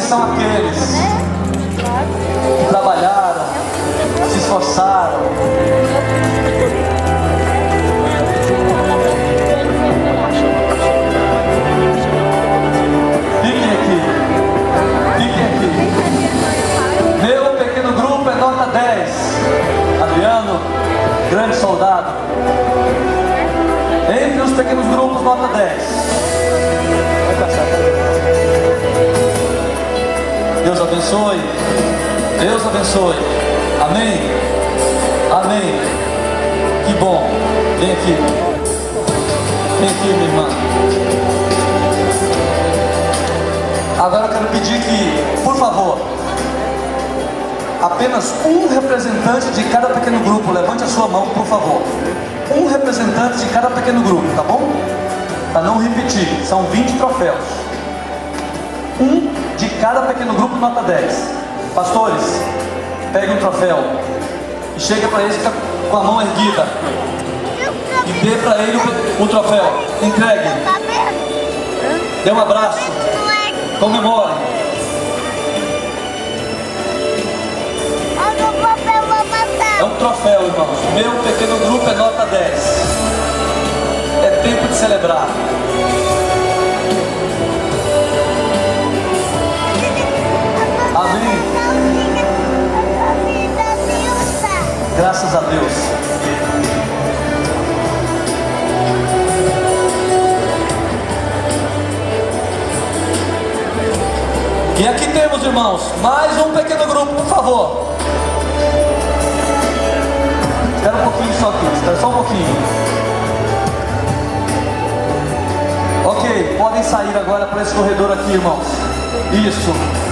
são aqueles que trabalharam, se esforçaram. Fiquem aqui. Fiquem aqui. Meu pequeno grupo é nota 10. Adriano, grande soldado. Entre os pequenos grupos, nota 10. Deus abençoe. Deus abençoe. Amém. Amém. Que bom. Vem aqui. Vem aqui, minha irmã. Agora eu quero pedir que, por favor, apenas um representante de cada pequeno grupo, levante a sua mão, por favor. Um representante de cada pequeno grupo, tá bom? Para não repetir, são 20 troféus. Um de cada pequeno grupo, nota 10. Pastores, pegue um troféu e chega para eles com a mão erguida e dê para ele o troféu. Entregue. Dê um abraço. Comemore. É um troféu, irmãos. Meu pequeno grupo é nota 10. É tempo de celebrar. Amém. Graças a Deus. E aqui temos, irmãos, mais um pequeno grupo, por favor. Espera um pouquinho só aqui, espera só um pouquinho. Ok, podem sair agora para esse corredor aqui, irmãos. Isso.